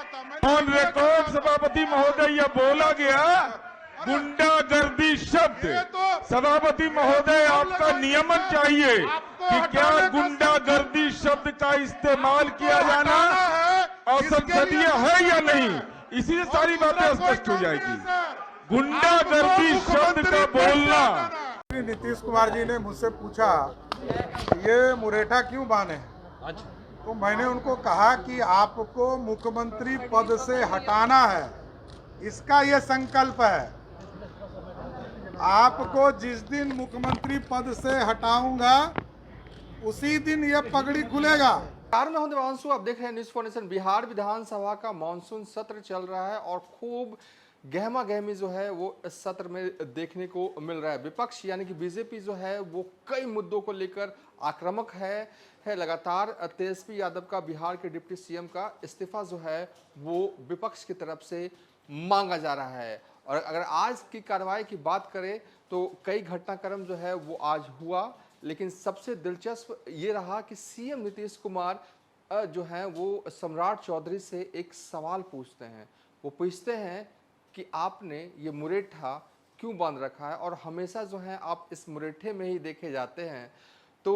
On record सभापति महोदय यह बोला गया गुंडागर्दी शब्द। सभापति महोदय आपका नियमन चाहिए कि क्या गुंडागर्दी शब्द का इस्तेमाल किया जाना असंसदीय है या नहीं, इसी से सारी बातें स्पष्ट हो जाएगी। गुंडागर्दी शब्द का बोलना। नीतीश कुमार जी ने मुझसे पूछा ये मुरेठा क्यों बांधे, तो मैंने उनको कहा कि आपको मुख्यमंत्री पद से हटाना है, इसका ये संकल्प है। आपको जिस दिन मुख्यमंत्री पद से हटाऊंगा उसी दिन ये पगड़ी खुलेगा। बिहार में हूं देवांशु, आप देख रहे हैं न्यूज़ 4 बिहार विधानसभा का मानसून सत्र चल रहा है और खूब गहमा गहमी जो है वो इस सत्र में देखने को मिल रहा है। विपक्ष यानी कि बीजेपी जो है वो कई मुद्दों को लेकर आक्रामक है लगातार तेजस्वी यादव का बिहार के डिप्टी सीएम का इस्तीफा जो है वो विपक्ष की तरफ से मांगा जा रहा है। और अगर आज की कार्रवाई की बात करें तो कई घटनाक्रम जो है वो आज हुआ, लेकिन सबसे दिलचस्प ये रहा कि सीएम नीतीश कुमार जो है वो सम्राट चौधरी से एक सवाल पूछते हैं। वो पूछते हैं कि आपने ये मुरेठा क्यों बांध रखा है और हमेशा जो है आप इस मुरेठे में ही देखे जाते हैं। तो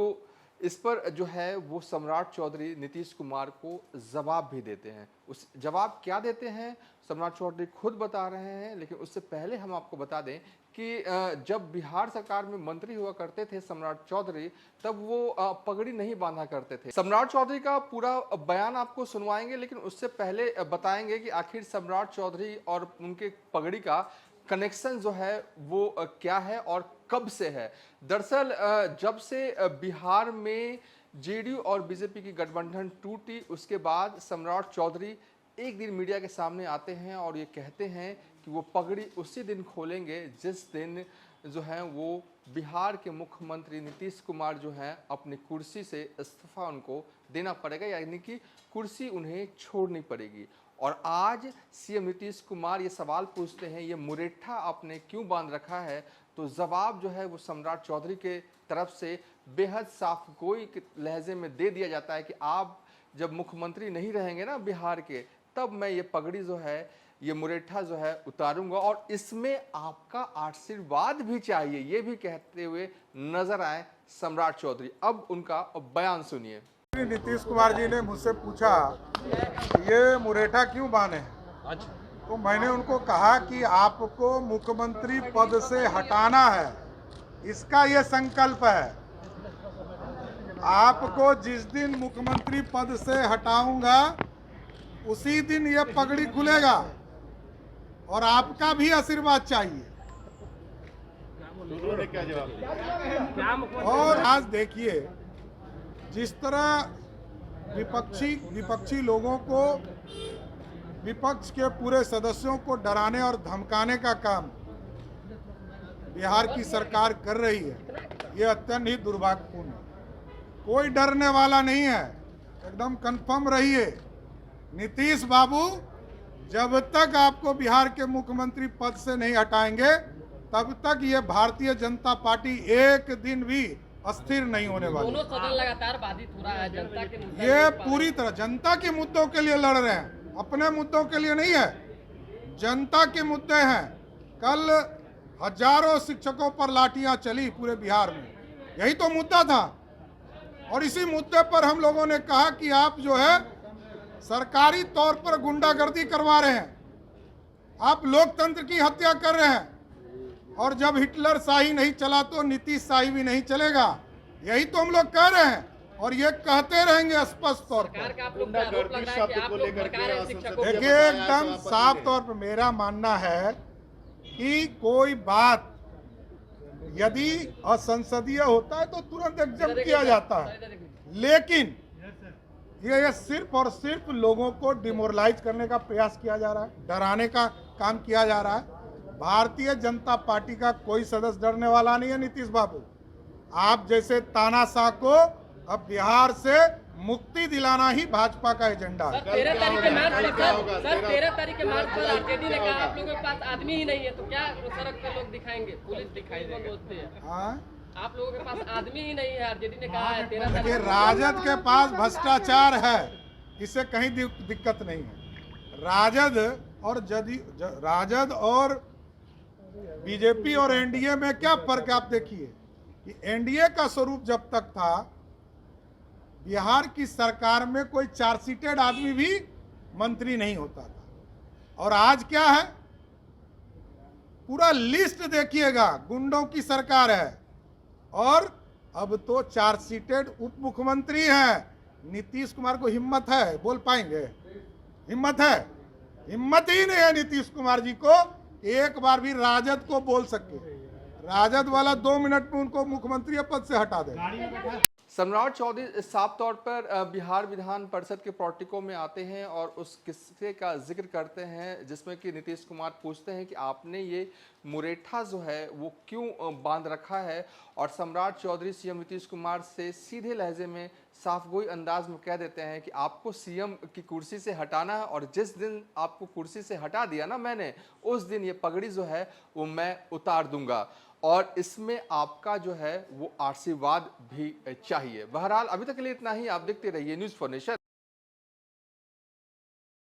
इस पर जो है वो सम्राट चौधरी नीतीश कुमार को जवाब भी देते हैं। उस जवाब क्या देते हैं सम्राट चौधरी खुद बता रहे हैं, लेकिन उससे पहले हम आपको बता दें कि जब बिहार सरकार में मंत्री हुआ करते थे सम्राट चौधरी, तब वो पगड़ी नहीं बांधा करते थे। सम्राट चौधरी का पूरा बयान आपको सुनवाएंगे, लेकिन उससे पहले बताएंगे कि आखिर सम्राट चौधरी और उनके पगड़ी का कनेक्शन जो है वो क्या है और कब से है। दरअसल जब से बिहार में जेडीयू और बीजेपी की गठबंधन टूटी, उसके बाद सम्राट चौधरी एक दिन मीडिया के सामने आते हैं और ये कहते हैं कि वो पगड़ी उसी दिन खोलेंगे जिस दिन जो है वो बिहार के मुख्यमंत्री नीतीश कुमार जो हैं अपनी कुर्सी से इस्तीफा उनको देना पड़ेगा, यानी कि कुर्सी उन्हें छोड़नी पड़ेगी। और आज सीएम नीतीश कुमार ये सवाल पूछते हैं ये मुरेठा आपने क्यों बांध रखा है, तो जवाब जो है वो सम्राट चौधरी के तरफ से बेहद साफ गोई के लहजे में दे दिया जाता है कि आप जब मुख्यमंत्री नहीं रहेंगे ना बिहार के, तब मैं ये पगड़ी जो है ये मुरेठा जो है उतारूंगा और इसमें आपका आशीर्वाद भी चाहिए, ये भी कहते हुए नजर आए सम्राट चौधरी। अब उनका बयान सुनिए। नीतीश कुमार जी ने मुझसे पूछा ये मुरेठा क्यों बांधे, तो मैंने उनको कहा कि आपको मुख्यमंत्री पद से हटाना है, इसका ये संकल्प है। आपको जिस दिन मुख्यमंत्री पद से हटाऊंगा उसी दिन ये पगड़ी खुलेगा और आपका भी आशीर्वाद चाहिए। और आज देखिए जिस तरह विपक्षी लोगों को, विपक्ष के पूरे सदस्यों को डराने और धमकाने का काम बिहार की सरकार कर रही है, ये अत्यंत ही दुर्भाग्यपूर्ण है। कोई डरने वाला नहीं है, एकदम कंफर्म रहिए। नीतीश बाबू जब तक आपको बिहार के मुख्यमंत्री पद से नहीं हटाएंगे तब तक ये भारतीय जनता पार्टी एक दिन भी अस्थिर नहीं होने वाली। दोनों सदन लगातार बाधित हो रहा है, जनता के मुद्दे ये पूरी तरह जनता के मुद्दों के लिए लड़ रहे हैं, अपने मुद्दों के लिए नहीं है, जनता के मुद्दे हैं। कल हजारों शिक्षकों पर लाठियां चली पूरे बिहार में, यही तो मुद्दा था। और इसी मुद्दे पर हम लोगों ने कहा कि आप जो है सरकारी तौर पर गुंडागर्दी करवा रहे हैं, आप लोकतंत्र की हत्या कर रहे हैं, और जब हिटलर शाही नहीं चला तो नीतीश शाही भी नहीं चलेगा, यही तो हम लोग कह रहे हैं और ये कहते रहेंगे स्पष्ट तौर पर। देखिए एकदम साफ तौर पर मेरा मानना है कि कोई बात यदि असंसदीय होता है तो तुरंत एग्जाम किया जाता है, लेकिन ये सिर्फ और सिर्फ लोगों को डिमोरलाइज करने का प्रयास किया जा रहा है, डराने का काम किया जा रहा है। भारतीय जनता पार्टी का कोई सदस्य डरने वाला नहीं है। नीतीश बाबू, आप जैसे तानाशाह को अब बिहार से मुक्ति दिलाना ही भाजपा का एजेंडा है। 13 तारीख के मार्च पर आरजेडी ने कहा आप लोगों के पास आदमी ही नहीं है, तो क्या सड़क पे लोग दिखाएंगे, पुलिस दिखाई देगा? आप लोगों के पास आदमी ही नहीं है, आरजेडी ने कहा है 13 तारीख। राजद के पास भ्रष्टाचार है, इससे कहीं दिक्कत नहीं है। राजद और बीजेपी और एनडीए में क्या फर्क है आप देखिए कि एनडीए का स्वरूप जब तक था, बिहार की सरकार में कोई चार्जशीटेड आदमी भी मंत्री नहीं होता था, और आज क्या है, पूरा लिस्ट देखिएगा, गुंडों की सरकार है। और अब तो चार्जशीटेड उप मुख्यमंत्री हैं। नीतीश कुमार को हिम्मत है, बोल पाएंगे? हिम्मत है? हिम्मत ही नहीं है नीतीश कुमार जी को एक बार भी राजद को बोल सके। राजद वाला 2 मिनट में उनको मुख्यमंत्री पद से हटा दे। सम्राट चौधरी साफ तौर पर बिहार विधान परिषद के पोर्टिको में आते हैं और उस किस्से का जिक्र करते हैं जिसमें कि नीतीश कुमार पूछते हैं कि आपने ये मुरेठा जो है वो क्यों बांध रखा है, और सम्राट चौधरी सीएम नीतीश कुमार से सीधे लहजे में साफगोई अंदाज में कह देते हैं कि आपको सीएम की कुर्सी से हटाना है, और जिस दिन आपको कुर्सी से हटा दिया ना मैंने, उस दिन ये पगड़ी जो है वो मैं उतार दूंगा, और इसमें आपका जो है वो आशीर्वाद भी चाहिए। बहरहाल अभी तक के लिए इतना ही। आप देखते रहिए न्यूज़ फॉर नेशन।